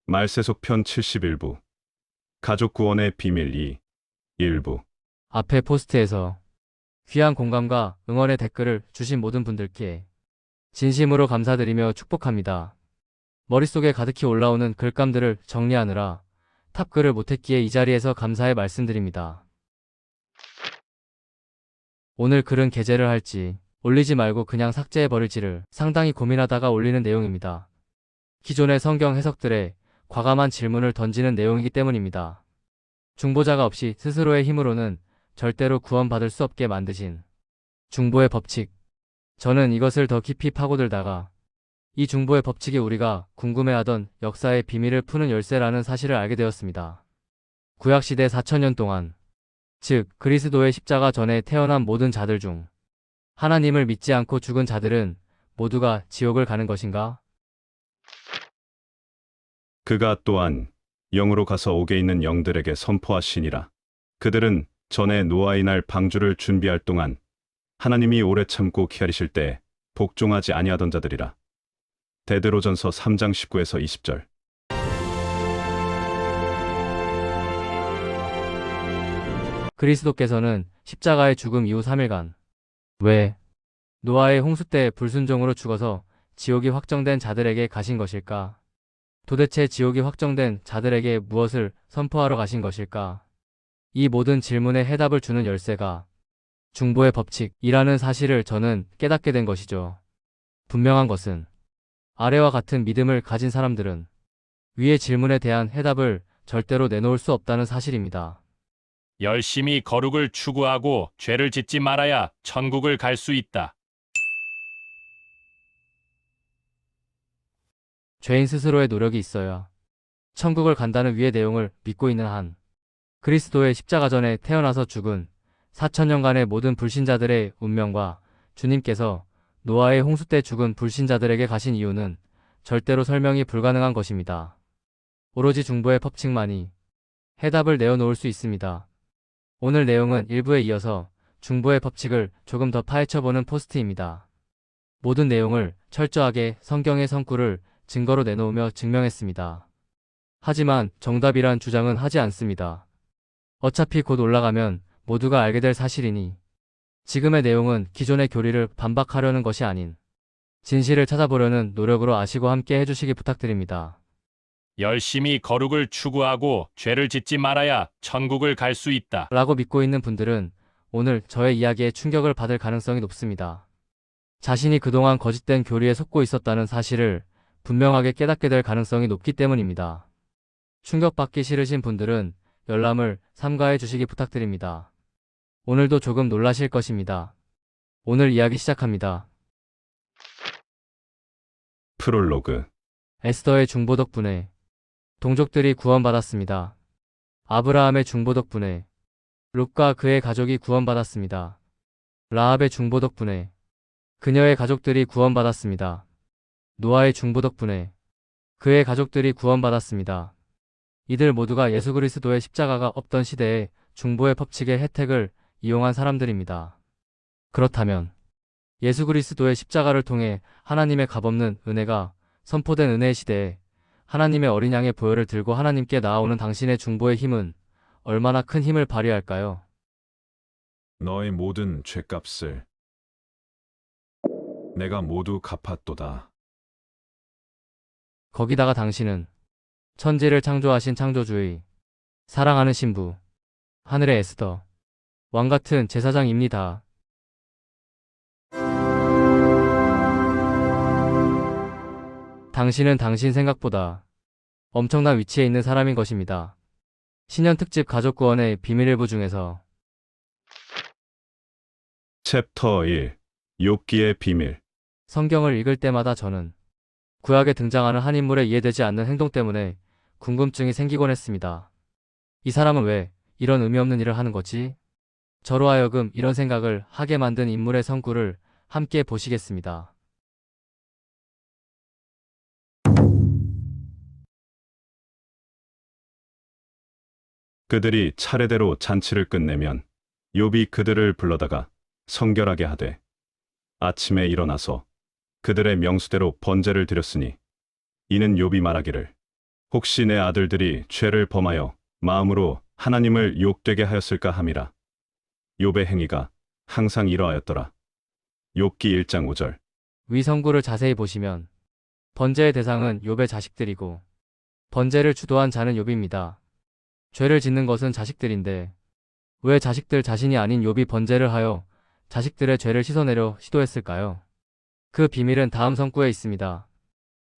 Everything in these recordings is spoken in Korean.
말세속 편 71부 가족 구원의 비밀 2 일부. 앞에 포스트에서 귀한 공감과 응원의 댓글을 주신 모든 분들께 진심으로 감사드리며 축복합니다. 머릿속에 가득히 올라오는 글감들을 정리하느라 탑글을 못했기에 이 자리에서 감사의 말씀드립니다. 오늘 글은 게재를 할지 올리지 말고 그냥 삭제해버릴지를 상당히 고민하다가 올리는 내용입니다. 기존의 성경 해석들에 과감한 질문을 던지는 내용이기 때문입니다. 중보자가 없이 스스로의 힘으로는 절대로 구원받을 수 없게 만드신 중보의 법칙. 저는 이것을 더 깊이 파고들다가 이 중보의 법칙이 우리가 궁금해하던 역사의 비밀을 푸는 열쇠라는 사실을 알게 되었습니다. 구약시대 4000년 동안, 즉 그리스도의 십자가 전에 태어난 모든 자들 중 하나님을 믿지 않고 죽은 자들은 모두가 지옥을 가는 것인가? 그가 또한 영으로 가서 옥에 있는 영들에게 선포하시니라. 그들은 전에 노아의 날 방주를 준비할 동안 하나님이 오래 참고 기다리실 때 복종하지 아니하던 자들이라. 데드로전서 3장 19에서 20절. 그리스도께서는 십자가의 죽음 이후 3일간 왜 노아의 홍수 때 불순종으로 죽어서 지옥이 확정된 자들에게 가신 것일까? 도대체 지옥이 확정된 자들에게 무엇을 선포하러 가신 것일까? 이 모든 질문에 해답을 주는 열쇠가 중보의 법칙이라는 사실을 저는 깨닫게 된 것이죠. 분명한 것은 아래와 같은 믿음을 가진 사람들은 위의 질문에 대한 해답을 절대로 내놓을 수 없다는 사실입니다. 열심히 거룩을 추구하고 죄를 짓지 말아야 천국을 갈 수 있다. 죄인 스스로의 노력이 있어야 천국을 간다는 위의 내용을 믿고 있는 한 그리스도의 십자가 전에 태어나서 죽은 4000년간의 모든 불신자들의 운명과 주님께서 노아의 홍수 때 죽은 불신자들에게 가신 이유는 절대로 설명이 불가능한 것입니다. 오로지 중보의 법칙만이 해답을 내어놓을 수 있습니다. 오늘 내용은 일부에 이어서 중보의 법칙을 조금 더 파헤쳐보는 포스트입니다. 모든 내용을 철저하게 성경의 성구를 증거로 내놓으며 증명했습니다. 하지만 정답이란 주장은 하지 않습니다. 어차피 곧 올라가면 모두가 알게 될 사실이니 지금의 내용은 기존의 교리를 반박하려는 것이 아닌 진실을 찾아보려는 노력으로 아시고 함께 해주시기 부탁드립니다. 열심히 거룩을 추구하고 죄를 짓지 말아야 천국을 갈 수 있다. 라고 믿고 있는 분들은 오늘 저의 이야기에 충격을 받을 가능성이 높습니다. 자신이 그동안 거짓된 교리에 속고 있었다는 사실을 분명하게 깨닫게 될 가능성이 높기 때문입니다. 충격받기 싫으신 분들은 열람을 삼가해 주시기 부탁드립니다. 오늘도 조금 놀라실 것입니다. 오늘 이야기 시작합니다. 프롤로그. 에스더의 중보 덕분에 동족들이 구원받았습니다. 아브라함의 중보 덕분에 롯과 그의 가족이 구원받았습니다. 라합의 중보 덕분에 그녀의 가족들이 구원받았습니다. 노아의 중보 덕분에 그의 가족들이 구원받았습니다. 이들 모두가 예수 그리스도의 십자가가 없던 시대에 중보의 법칙의 혜택을 이용한 사람들입니다. 그렇다면 예수 그리스도의 십자가를 통해 하나님의 값없는 은혜가 선포된 은혜의 시대에 하나님의 어린 양의 보혈을 들고 하나님께 나아오는 당신의 중보의 힘은 얼마나 큰 힘을 발휘할까요? 너의 모든 죄값을 내가 모두 갚았도다. 거기다가 당신은 천지를 창조하신 창조주의, 사랑하는 신부, 하늘의 에스더, 왕같은 제사장입니다. 당신은 당신 생각보다 엄청난 위치에 있는 사람인 것입니다. 신년 특집 가족 구원의 비밀 일부 중에서 챕터 1 욥기의 비밀. 성경을 읽을 때마다 저는 구약에 등장하는 한 인물의 이해되지 않는 행동 때문에 궁금증이 생기곤 했습니다. 이 사람은 왜 이런 의미 없는 일을 하는 거지? 저로 하여금 이런 생각을 하게 만든 인물의 성구를 함께 보시겠습니다. 그들이 차례대로 잔치를 끝내면 욥이 그들을 불러다가 성결하게 하되 아침에 일어나서 그들의 명수대로 번제를 드렸으니 이는 욥이 말하기를 혹시 내 아들들이 죄를 범하여 마음으로 하나님을 욕되게 하였을까 함이라. 욥의 행위가 항상 이러하였더라. 욥기 1장 5절. 위 성구를 자세히 보시면 번제의 대상은 욥의 자식들이고 번제를 주도한 자는 욥입니다. 죄를 짓는 것은 자식들인데 왜 자식들 자신이 아닌 욥이 번제를 하여 자식들의 죄를 씻어내려 시도했을까요? 그 비밀은 다음 성구에 있습니다.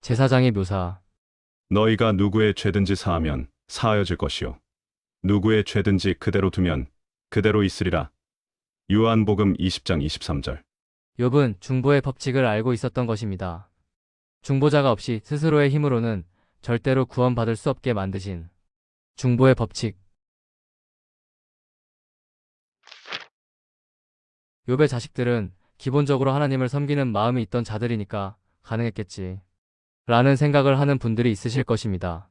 제사장의 묘사. 너희가 누구의 죄든지 사하면 사하여질 것이요 누구의 죄든지 그대로 두면 그대로 있으리라. 요한복음 20장 23절. 욥은 중보의 법칙을 알고 있었던 것입니다. 중보자가 없이 스스로의 힘으로는 절대로 구원받을 수 없게 만드신 중보의 법칙. 욥의 자식들은 기본적으로 하나님을 섬기는 마음이 있던 자들이니까 가능했겠지. 라는 생각을 하는 분들이 있으실 것입니다.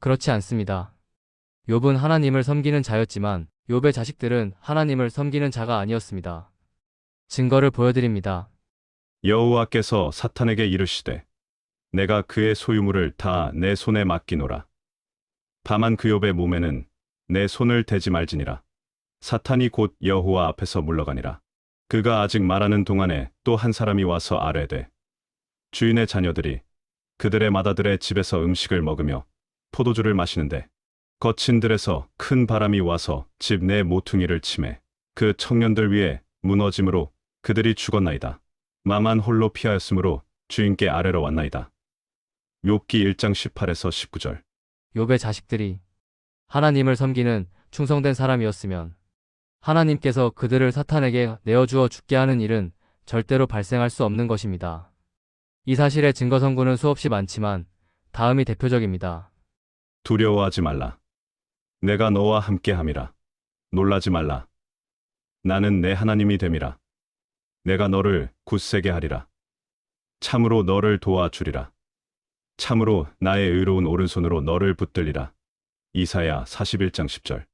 그렇지 않습니다. 욥은 하나님을 섬기는 자였지만 욥의 자식들은 하나님을 섬기는 자가 아니었습니다. 증거를 보여드립니다. 여호와께서 사탄에게 이르시되 내가 그의 소유물을 다 내 손에 맡기노라. 다만 그 욥의 몸에는 내 손을 대지 말지니라. 사탄이 곧 여호와 앞에서 물러가니라. 그가 아직 말하는 동안에 또 한 사람이 와서 아뢰되 주인의 자녀들이 그들의 맏아들의 집에서 음식을 먹으며 포도주를 마시는데 거친 들에서 큰 바람이 와서 집 내 모퉁이를 치매 그 청년들 위에 무너짐으로 그들이 죽었나이다. 마만 홀로 피하였으므로 주인께 아뢰러 왔나이다. 욥기 1장 18에서 19절. 욥의 자식들이 하나님을 섬기는 충성된 사람이었으면 하나님께서 그들을 사탄에게 내어주어 죽게 하는 일은 절대로 발생할 수 없는 것입니다. 이 사실의 증거 선구는 수없이 많지만 다음이 대표적입니다. 두려워하지 말라. 내가 너와 함께함이라. 놀라지 말라. 나는 내 하나님이 됨이라. 내가 너를 굳세게 하리라. 참으로 너를 도와주리라. 참으로 나의 의로운 오른손으로 너를 붙들리라. 이사야 41장 10절.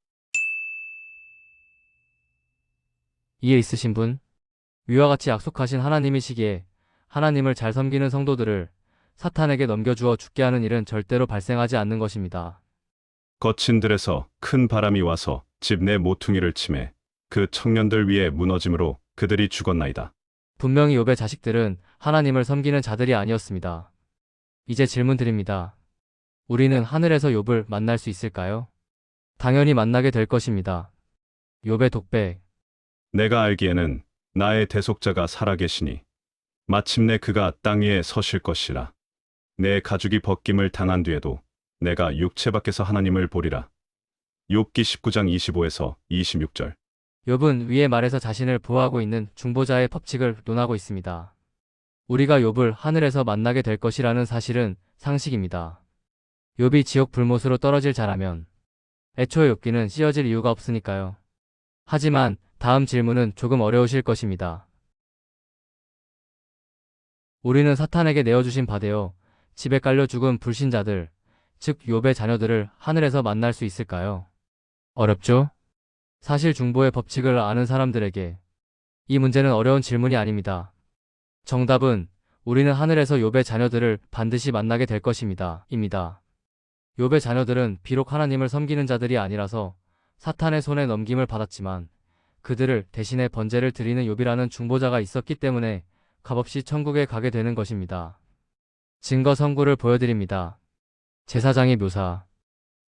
이해 있으신 분? 위와 같이 약속하신 하나님이시기에 하나님을 잘 섬기는 성도들을 사탄에게 넘겨주어 죽게 하는 일은 절대로 발생하지 않는 것입니다. 거친 들에서 큰 바람이 와서 집 내 모퉁이를 치매 그 청년들 위에 무너짐으로 그들이 죽었나이다. 분명히 욥의 자식들은 하나님을 섬기는 자들이 아니었습니다. 이제 질문 드립니다. 우리는 하늘에서 욥을 만날 수 있을까요? 당연히 만나게 될 것입니다. 욥의 독백. 내가 알기에는 나의 대속자가 살아계시니 마침내 그가 땅 위에 서실 것이라. 내 가죽이 벗김을 당한 뒤에도 내가 육체 밖에서 하나님을 보리라. 욥기 19장 25에서 26절. 욥은 위의 말에서 자신을 보호하고 있는 중보자의 법칙을 논하고 있습니다. 우리가 욥을 하늘에서 만나게 될 것이라는 사실은 상식입니다. 욥이 지옥 불못으로 떨어질 자라면 애초에 욥기는 씌어질 이유가 없으니까요. 하지만 다음 질문은 조금 어려우실 것입니다. 우리는 사탄에게 내어주신 바되어 집에 깔려 죽은 불신자들, 즉 욥의 자녀들을 하늘에서 만날 수 있을까요? 어렵죠? 사실 중보의 법칙을 아는 사람들에게 이 문제는 어려운 질문이 아닙니다. 정답은 우리는 하늘에서 욥의 자녀들을 반드시 만나게 될 것입니다. 입니다. 욥의 자녀들은 비록 하나님을 섬기는 자들이 아니라서 사탄의 손에 넘김을 받았지만 그들을 대신에 번제를 드리는 욥이라는 중보자가 있었기 때문에 값없이 천국에 가게 되는 것입니다. 증거 선구를 보여드립니다. 제사장의 묘사.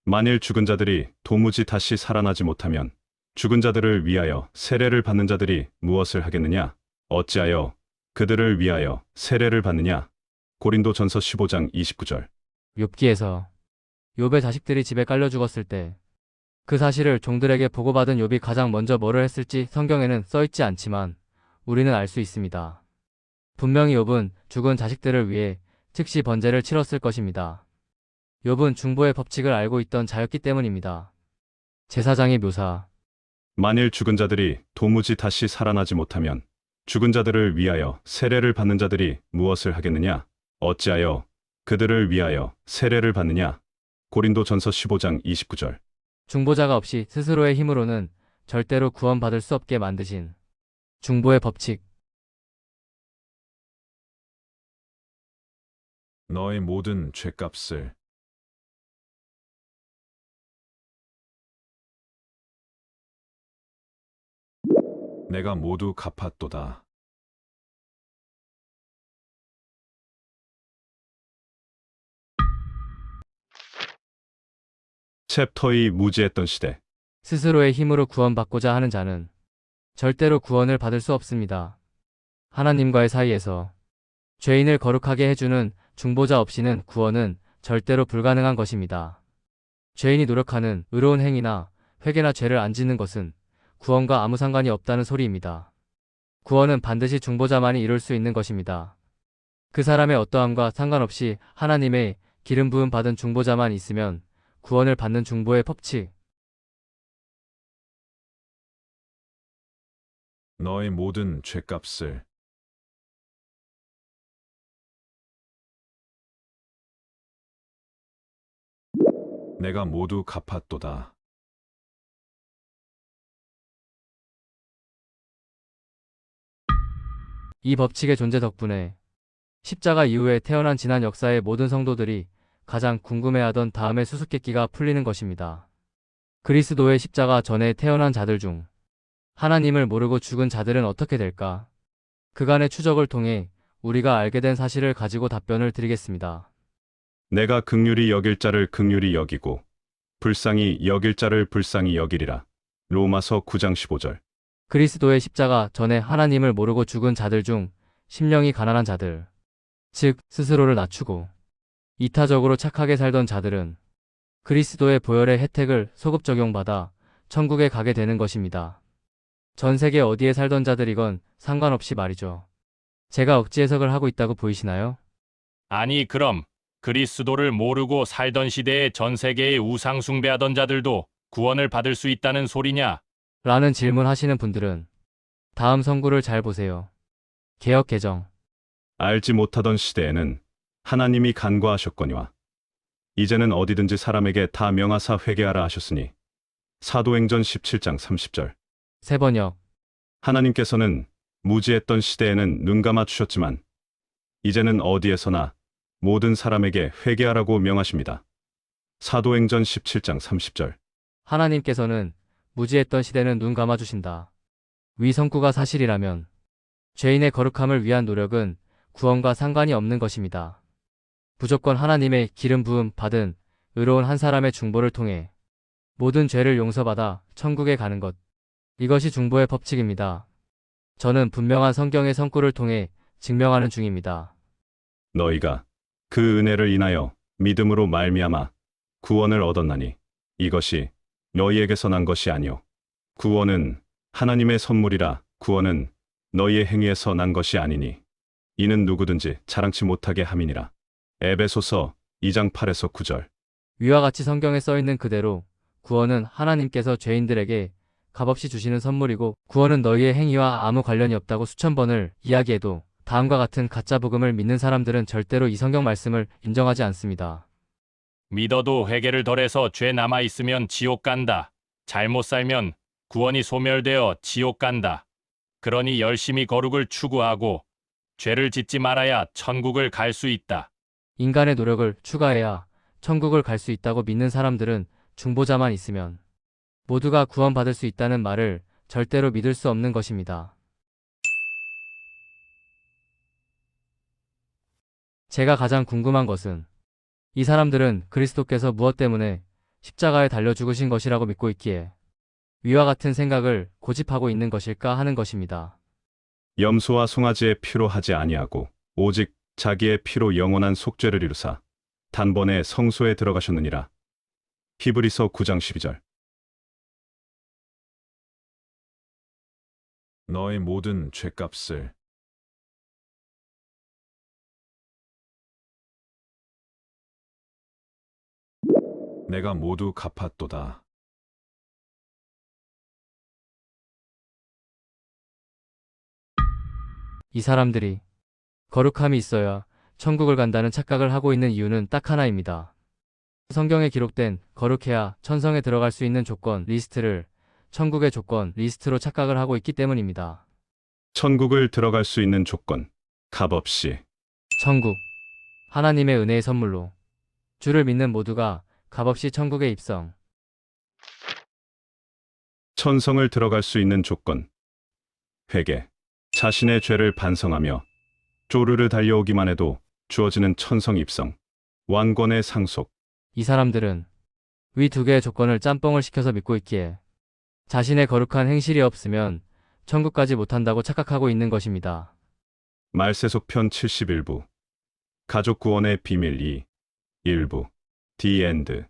만일 죽은 자들이 도무지 다시 살아나지 못하면 죽은 자들을 위하여 세례를 받는 자들이 무엇을 하겠느냐? 어찌하여 그들을 위하여 세례를 받느냐? 고린도전서 15장 29절. 욥기에서 욥의 자식들이 집에 깔려 죽었을 때 그 사실을 종들에게 보고받은 욥이 가장 먼저 뭐를 했을지 성경에는 써있지 않지만 우리는 알 수 있습니다. 분명히 욥은 죽은 자식들을 위해 즉시 번제를 치렀을 것입니다. 욥은 중보의 법칙을 알고 있던 자였기 때문입니다. 제사장의 묘사. 만일 죽은 자들이 도무지 다시 살아나지 못하면 죽은 자들을 위하여 세례를 받는 자들이 무엇을 하겠느냐? 어찌하여 그들을 위하여 세례를 받느냐? 고린도전서 15장 29절. 중보자가 없이 스스로의 힘으로는 절대로 구원받을 수 없게 만드신 중보의 법칙. 너의 모든 죄값을 내가 모두 갚았도다. 챕터 2 무지했던 시대. 스스로의 힘으로 구원받고자 하는 자는 절대로 구원을 받을 수 없습니다. 하나님과의 사이에서 죄인을 거룩하게 해주는 중보자 없이는 구원은 절대로 불가능한 것입니다. 죄인이 노력하는 의로운 행위나 회개나 죄를 안 짓는 것은 구원과 아무 상관이 없다는 소리입니다. 구원은 반드시 중보자만이 이룰 수 있는 것입니다. 그 사람의 어떠함과 상관없이 하나님의 기름 부음 받은 중보자만 있으면 구원을 받는 중보의 법칙. 너의 모든 죄값을 내가 모두 갚았도다. 이 법칙의 존재 덕분에 십자가 이후에 태어난 지난 역사의 모든 성도들이 가장 궁금해하던 다음의 수수께끼가 풀리는 것입니다. 그리스도의 십자가 전에 태어난 자들 중 하나님을 모르고 죽은 자들은 어떻게 될까? 그간의 추적을 통해 우리가 알게 된 사실을 가지고 답변을 드리겠습니다. 내가 긍휼히 여길 자를 긍휼히 여기고 불쌍히 여길 자를 불쌍히 여기리라. 로마서 9장 15절. 그리스도의 십자가 전에 하나님을 모르고 죽은 자들 중 심령이 가난한 자들, 즉 스스로를 낮추고 이타적으로 착하게 살던 자들은 그리스도의 보혈의 혜택을 소급 적용받아 천국에 가게 되는 것입니다. 전 세계 어디에 살던 자들이건 상관없이 말이죠. 제가 억지 해석을 하고 있다고 보이시나요? 아니 그럼 그리스도를 모르고 살던 시대에 전 세계의 우상 숭배하던 자들도 구원을 받을 수 있다는 소리냐? 라는 질문 하시는 분들은 다음 성구를 잘 보세요. 개역 개정. 알지 못하던 시대에는 하나님이 간과하셨거니와 이제는 어디든지 사람에게 다 명하사 회개하라 하셨으니 사도행전 17장 30절. 세번역. 하나님께서는 무지했던 시대에는 눈 감아 주셨지만 이제는 어디에서나 모든 사람에게 회개하라고 명하십니다. 사도행전 17장 30절. 하나님께서는 무지했던 시대는 눈 감아주신다. 위 성구가 사실이라면 죄인의 거룩함을 위한 노력은 구원과 상관이 없는 것입니다. 무조건 하나님의 기름 부음 받은 의로운 한 사람의 중보를 통해 모든 죄를 용서받아 천국에 가는 것. 이것이 중보의 법칙입니다. 저는 분명한 성경의 성구를 통해 증명하는 중입니다. 너희가 그 은혜를 인하여 믿음으로 말미암아 구원을 얻었나니 이것이 너희에게서 난 것이 아니요 구원은 하나님의 선물이라. 구원은 너희의 행위에서 난 것이 아니니 이는 누구든지 자랑치 못하게 함이니라. 에베소서 2장 8에서 9절. 위와 같이 성경에 써있는 그대로 구원은 하나님께서 죄인들에게 값없이 주시는 선물이고 구원은 너희의 행위와 아무 관련이 없다고 수천 번을 이야기해도 다음과 같은 가짜 복음을 믿는 사람들은 절대로 이 성경 말씀을 인정하지 않습니다. 믿어도 회개를 덜해서 죄 남아 있으면 지옥 간다. 잘못 살면 구원이 소멸되어 지옥 간다. 그러니 열심히 거룩을 추구하고 죄를 짓지 말아야 천국을 갈 수 있다. 인간의 노력을 추가해야 천국을 갈 수 있다고 믿는 사람들은 중보자만 있으면 모두가 구원받을 수 있다는 말을 절대로 믿을 수 없는 것입니다. 제가 가장 궁금한 것은 이 사람들은 그리스도께서 무엇 때문에 십자가에 달려 죽으신 것이라고 믿고 있기에 위와 같은 생각을 고집하고 있는 것일까 하는 것입니다. 염소와 송아지의 피로 하지 아니하고 오직 자기의 피로 영원한 속죄를 이루사 단번에 성소에 들어가셨느니라. 히브리서 9장 12절. 너의 모든 죄값을 내가 모두 갚았도다. 이 사람들이 거룩함이 있어야 천국을 간다는 착각을 하고 있는 이유는 딱 하나입니다. 성경에 기록된 거룩해야 천성에 들어갈 수 있는 조건 리스트를 천국의 조건 리스트로 착각을 하고 있기 때문입니다. 천국을 들어갈 수 있는 조건, 값없이. 천국, 하나님의 은혜의 선물로 주를 믿는 모두가 값없이 천국에 입성. 천성을 들어갈 수 있는 조건, 회개. 자신의 죄를 반성하며 쪼르르 달려오기만 해도 주어지는 천성 입성. 왕권의 상속. 이 사람들은 위 두 개의 조건을 짬뽕을 시켜서 믿고 있기에 자신의 거룩한 행실이 없으면 천국 가지 못한다고 착각하고 있는 것입니다. 말세속 편 71부. 가족 구원의 비밀 2. 1부. The End.